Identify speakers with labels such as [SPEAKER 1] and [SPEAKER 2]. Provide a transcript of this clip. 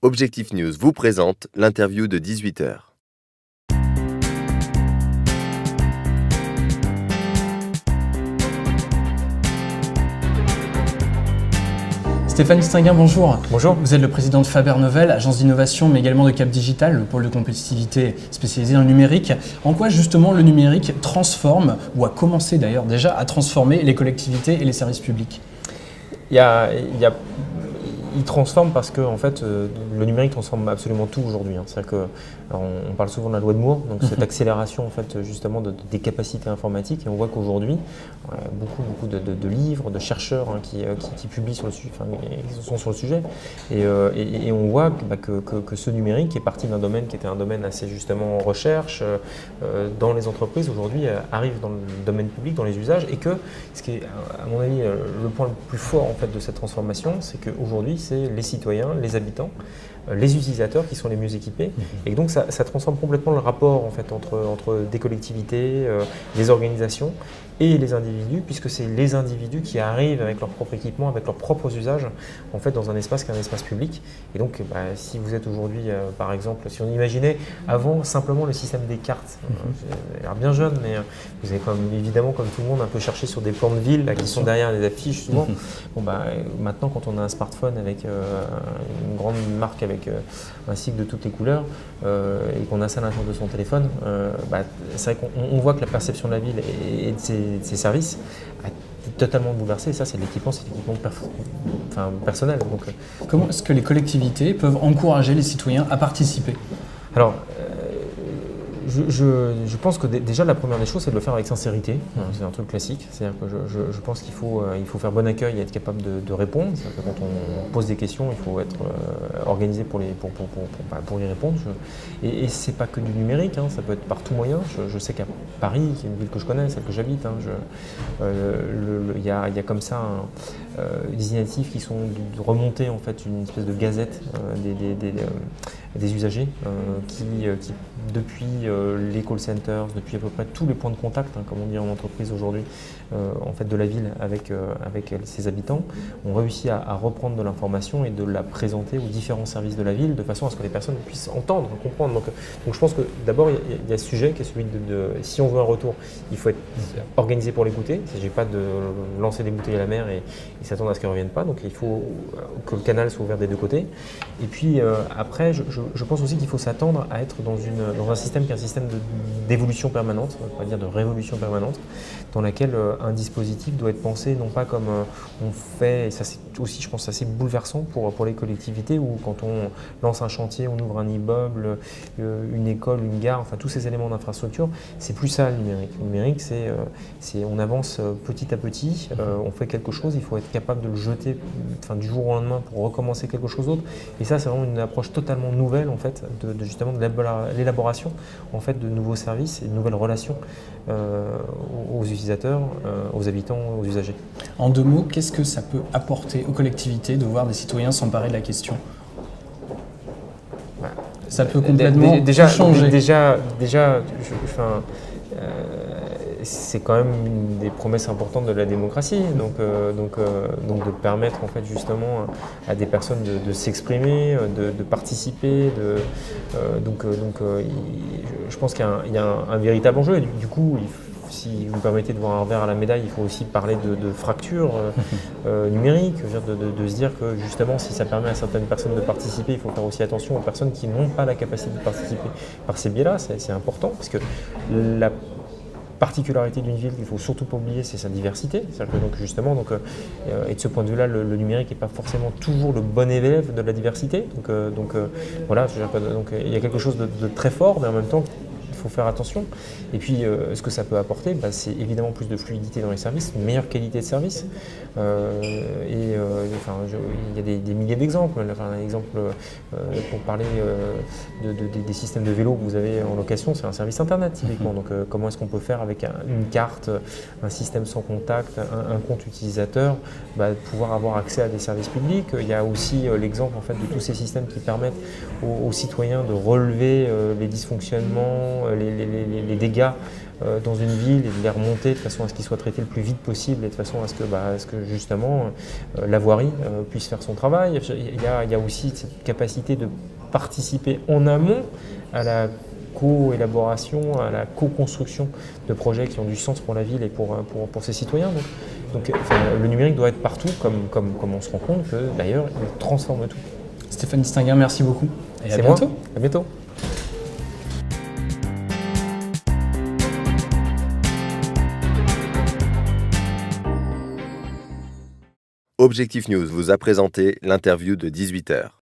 [SPEAKER 1] Objectif News vous présente l'interview de 18h.
[SPEAKER 2] Stéphane Distinguin, bonjour.
[SPEAKER 3] Bonjour.
[SPEAKER 2] Vous êtes le président de Faber Novel, agence d'innovation, mais également de Cap Digital, le pôle de compétitivité spécialisé dans le numérique. En quoi justement le numérique transforme, ou a commencé d'ailleurs déjà à transformer les collectivités et les services publics ?
[SPEAKER 3] Il transforme parce que en fait, le numérique transforme absolument tout aujourd'hui. C'est-à-dire que on parle souvent de la loi de Moore, donc cette accélération en fait justement des capacités informatiques. Et on voit qu'aujourd'hui, beaucoup de livres, de chercheurs qui publient sur le sujet, qui sont sur le sujet. Et on voit que ce numérique est parti d'un domaine qui était un domaine assez justement en recherche dans les entreprises. Aujourd'hui, arrive dans le domaine public, dans les usages, et que ce qui est à mon avis le point le plus fort en fait de cette transformation, c'est qu'aujourd'hui c'est les citoyens, les habitants, les utilisateurs qui sont les mieux équipés. Et donc ça transforme complètement le rapport en fait, entre des collectivités, des organisations et les individus, puisque c'est les individus qui arrivent avec leur propre équipement, avec leurs propres usages, en fait, dans un espace qui est un espace public. Et donc, si vous êtes aujourd'hui, par exemple, si on imaginait avant simplement le système des cartes, j'ai l'air bien jeune, mais vous avez quand même, évidemment, comme tout le monde, un peu cherché sur des plans de ville là, qui sont derrière les affiches souvent. Maintenant, quand on a un smartphone avec une grande marque avec un cycle de toutes les couleurs et qu'on a ça à l'intérieur de son téléphone, c'est vrai qu'on voit que la perception de la ville et de ses services a totalement bouleversé. Et ça, c'est de l'équipement, personnel. Donc,
[SPEAKER 2] comment est-ce que les collectivités peuvent encourager les citoyens à participer ?
[SPEAKER 3] Alors, je pense que déjà la première des choses, c'est de le faire avec sincérité. C'est un truc classique. C'est-à-dire que je pense qu'il faut faire bon accueil et être capable de répondre. C'est-à-dire que quand on pose des questions, il faut être organisé pour y répondre. Et c'est pas que du numérique, ça peut être par tout moyen. Je sais qu'à Paris, qui est une ville que je connais, celle que j'habite, il y a comme ça des initiatives qui sont de remonter en fait une espèce de gazette des usagers qui depuis les call centers, depuis à peu près tous les points de contact, comme on dit en entreprise aujourd'hui, en fait de la ville avec ses habitants, ont réussi à reprendre de l'information et de la présenter aux différents services de la ville de façon à ce que les personnes puissent entendre, comprendre. Donc je pense que d'abord il y a ce sujet qui est celui de si on veut un retour, il faut être organisé pour l'écouter. Il ne s'agit pas de lancer des bouteilles à la mer et s'attendre à ce qu'elles ne reviennent pas. Donc il faut que le canal soit ouvert des deux côtés. Et puis après, je pense aussi qu'il faut s'attendre à être dans un système qui est un système d'évolution permanente, on va dire de révolution permanente, dans laquelle un dispositif doit être pensé non pas comme on fait, et ça c'est aussi je pense assez bouleversant pour les collectivités, où quand on lance un chantier, on ouvre un immeuble, une école, une gare, enfin tous ces éléments d'infrastructure, c'est plus ça le numérique. Le numérique c'est on avance petit à petit, on fait quelque chose, il faut être capable de le jeter du jour au lendemain pour recommencer quelque chose d'autre, et ça c'est vraiment une approche totalement nouvelle en fait justement de l'élaboration en fait de nouveaux services et de nouvelles relations aux utilisateurs, aux habitants, aux usagers.
[SPEAKER 2] En deux mots, qu'est-ce que ça peut apporter aux collectivités de voir des citoyens s'emparer de la question ? Ça peut complètement changer.
[SPEAKER 3] C'est quand même une des promesses importantes de la démocratie, donc de permettre en fait justement à des personnes de s'exprimer, de participer, je pense qu'il y a un véritable enjeu. Et du coup, si vous me permettez de voir un revers à la médaille, il faut aussi parler de fracture numérique, de se dire que justement si ça permet à certaines personnes de participer, il faut faire aussi attention aux personnes qui n'ont pas la capacité de participer par ces biais-là. C'est important parce que la particularité d'une ville qu'il ne faut surtout pas oublier, c'est sa diversité. C'est-à-dire que et de ce point de vue-là, le numérique n'est pas forcément toujours le bon élève de la diversité. Voilà, il y a quelque chose de très fort, mais en même temps, il faut faire attention. Et puis, ce que ça peut apporter, c'est évidemment plus de fluidité dans les services, une meilleure qualité de service. Il y a des milliers d'exemples. Un exemple pour parler des systèmes de vélo que vous avez en location, c'est un service internet typiquement. Donc, comment est-ce qu'on peut faire avec une carte, un système sans contact, un compte utilisateur, pouvoir avoir accès à des services publics. Il y a aussi l'exemple en fait de tous ces systèmes qui permettent aux citoyens de relever les dysfonctionnements, les dégâts dans une ville et de les remonter de façon à ce qu'ils soient traités le plus vite possible et de façon à ce que justement la voirie puisse faire son travail. Il y a aussi cette capacité de participer en amont à la co-élaboration, à la co-construction de projets qui ont du sens pour la ville et pour ses citoyens. Donc le numérique doit être partout, comme on se rend compte que d'ailleurs il transforme tout.
[SPEAKER 2] Stéphane Distinguin, merci beaucoup et à bientôt.
[SPEAKER 3] À bientôt.
[SPEAKER 1] Objectif News vous a présenté l'interview de 18h.